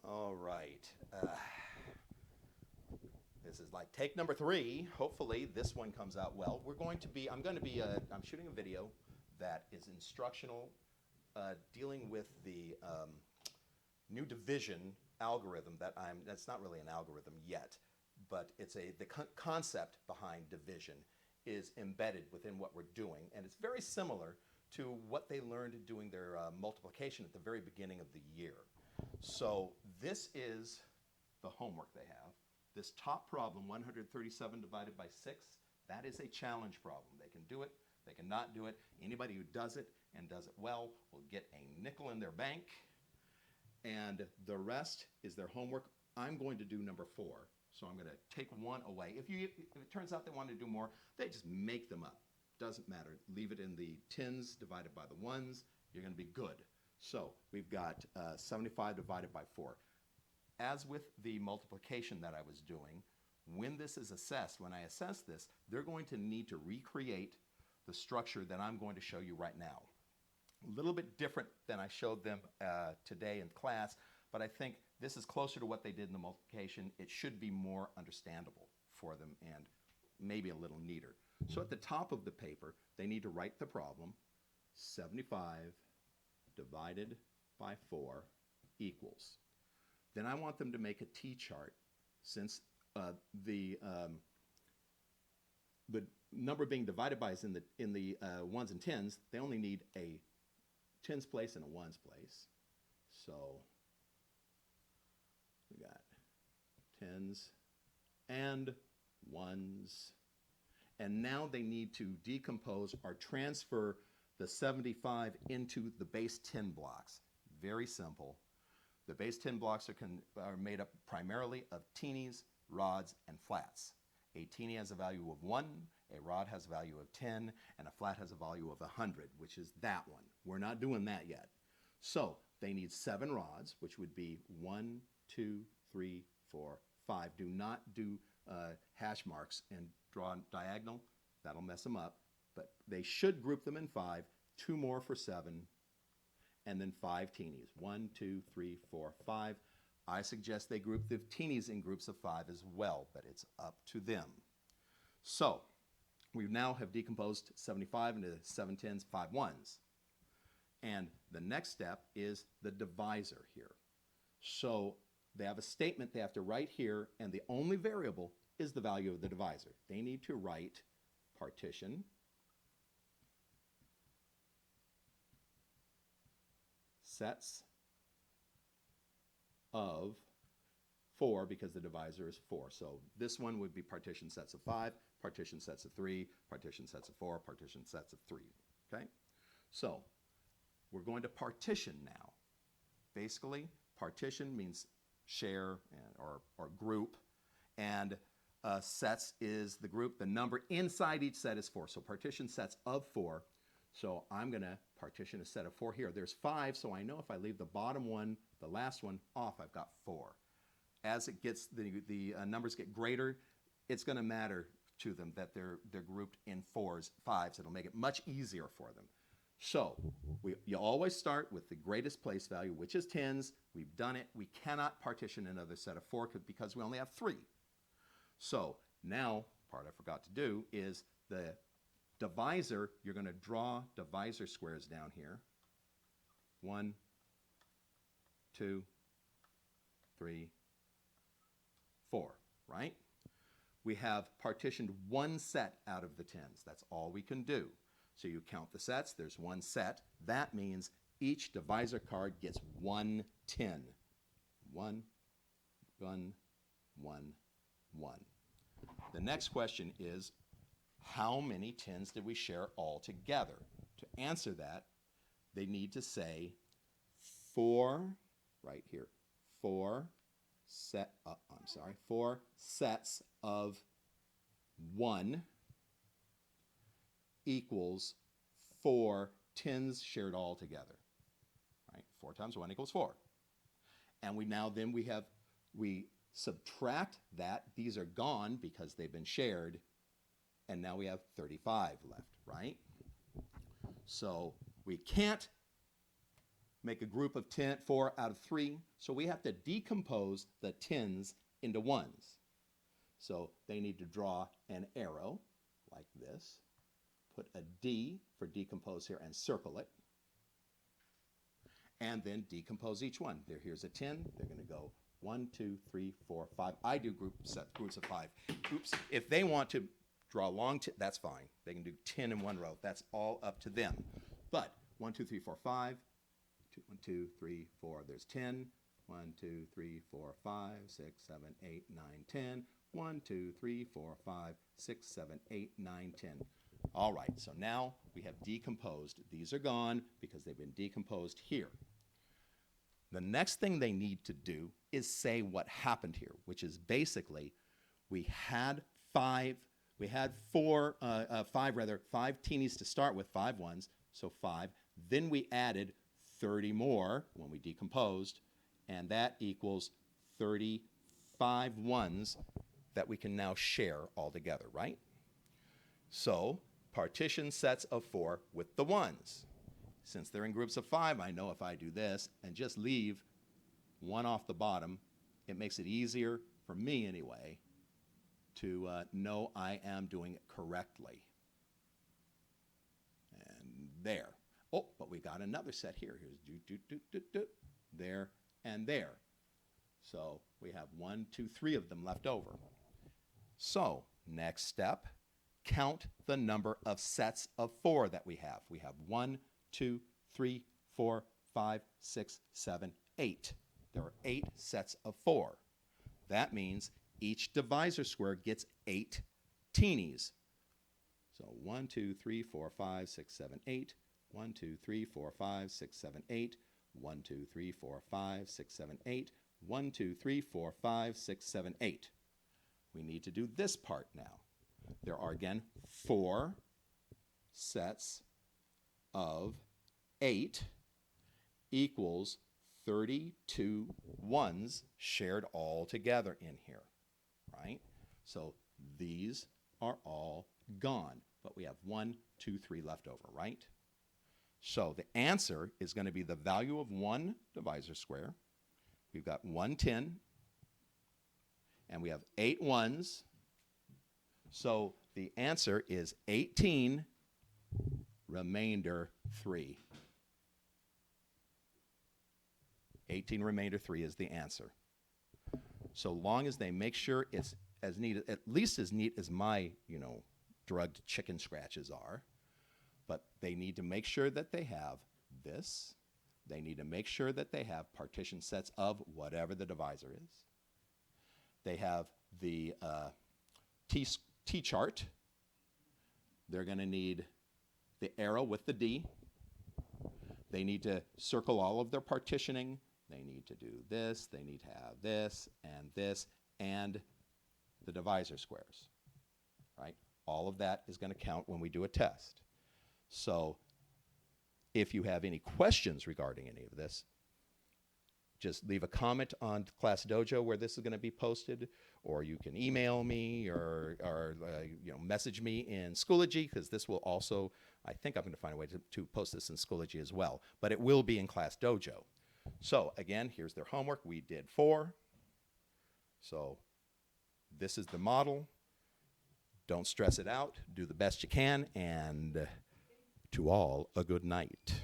All right. This is like take number 3. Hopefully this one comes out well. I'm shooting a video that is instructional, dealing with the new division algorithm that's not really an algorithm yet, but the concept behind division is embedded within what we're doing, and it's very similar to what they learned doing their multiplication at the very beginning of the year. So this is the homework they have. This top problem, 137 divided by 6, that is a challenge problem. They can do it, they cannot do it. Anybody who does it and does it well will get a nickel in their bank, and the rest is their homework. I'm going to do number 4, so I'm going to take 1 away. If it turns out they want to do more, they just make them up. Doesn't matter. Leave it in the 10s divided by the 1s. You're going to be good. So we've got 75 divided by 4. As with the multiplication that I was doing, when this is assessed, when I assess this, they're going to need to recreate the structure that I'm going to show you right now. A little bit different than I showed them today in class, but I think this is closer to what they did in the multiplication. It should be more understandable for them and maybe a little neater. So at the top of the paper, they need to write the problem. 75 divided by 4 equals. Then I want them to make a t-chart. Since the number being divided by is in the 1s and 10s, they only need a 10s place and a 1s place. So we got 10s and 1s. And now they need to decompose or transfer the 75 into the base 10 blocks. Very simple. The base 10 blocks are made up primarily of teenies, rods, and flats. A teenie has a value of 1, a rod has a value of 10, and a flat has a value of 100, which is that one. We're not doing that yet. So they need 7 rods, which would be 1, 2, 3, 4, 5. Do not do hash marks and draw diagonal. That'll mess them up. But they should group them in 5, 2 more for 7, and then 5 teenies. 1, 2, 3, 4, 5. I suggest they group the teenies in groups of 5 as well, but it's up to them. So we now have decomposed 75 into 7 10s, 5 1s. And the next step is the divisor here. So they have a statement they have to write here, and the only variable is the value of the divisor. They need to write partition sets of 4, because the divisor is 4. So this one would be partition sets of 5, partition sets of 3, partition sets of 4, partition sets of 3. Okay? So we're going to partition now. Basically, partition means share or group, and sets is the group. The number inside each set is 4. So partition sets of 4. So I'm going to partition a set of 4 here. There's 5, so I know if I leave the bottom one, the last one, off, I've got 4. As it gets, the numbers get greater, it's going to matter to them that they're grouped in 4s, 5s. It'll make it much easier for them. So you always start with the greatest place value, which is 10s. We've done it. We cannot partition another set of 4 because we only have 3. So now, part I forgot to do is the divisor. You're going to draw divisor squares down here. 1, 2, 3, 4, right? We have partitioned 1 set out of the 10s. That's all we can do. So you count the sets. There's 1 set. That means each divisor card gets 1 10. 1, 1, 1, 1. The next question is, how many 10s did we share all together? To answer that, they need to say 4, right here, 4 sets of 1 equals 4 10s shared all together. Right? 4 times 1 equals 4. And we subtract that. These are gone because they've been shared. And now we have 35 left, right? So we can't make a group of 10, 4 out of 3. So we have to decompose the 10s into 1s. So they need to draw an arrow like this, put a D for decompose here and circle it, and then decompose each one. Here's a 10. They're going to go 1, 2, 3, 4, 5. I do groups of 5. Oops. If they want to draw long, that's fine. They can do 10 in one row. That's all up to them. But 1, 2, 3, 4, 5. 1, 2, 3, 4. There's 10. 1, 2, 3, 4, 5, 6, 7, 8, 9, 10. 1, 2, 3, 4, 5, 6, 7, 8, 9, 10. All right, so now we have decomposed. These are gone because they've been decomposed here. The next thing they need to do is say what happened here, which is basically we had 5 teenies to start with, 5 ones, so 5. Then we added 30 more when we decomposed, and that equals 35 ones that we can now share all together, right? So partition sets of 4 with the ones. Since they're in groups of 5, I know if I do this and just leave 1 off the bottom, it makes it easier, for me anyway, to know I am doing it correctly. And there. Oh, but we got another set here. Here's there and there. So we have 1, 2, 3 of them left over. So next step, count the number of sets of 4 that we have. We have 1, 2, 3, 4, 5, 6, 7, 8. There are 8 sets of 4. That means each divisor square gets 8 teenies. So 1, 2, 3, 4, 5, 6, 7, 8. 1, 2, 3, 4, 5, 6, 7, 8. 1, 2, 3, 4, 5, 6, 7, 8. 1, 2, 3, 4, 5, 6, 7, 8. We need to do this part now. There are, again, 4 sets of 8 equals 32 ones shared all together in here, right? So these are all gone, but we have 1, 2, 3 left over, right? So the answer is going to be the value of 1 divisor square. We've got 110, and we have 8 ones. So the answer is 18, remainder 3. 18 remainder 3 is the answer. So long as they make sure it's as neat, at least as neat as my, drugged chicken scratches are, but they need to make sure that they have this. They need to make sure that they have partition sets of whatever the divisor is. They have the T-chart. They're going to need the arrow with the D. They need to circle all of their partitioning. They need to do this. They need to have this, and the divisor squares, right? All of that is going to count when we do a test. So if you have any questions regarding any of this, just leave a comment on Class Dojo where this is going to be posted, or you can email me or message me in Schoology, because this will also, I think I'm going to find a way to post this in Schoology as well, but it will be in Class Dojo. So again, here's their homework. We did 4. So this is the model. Don't stress it out. Do the best you can, and to all a good night.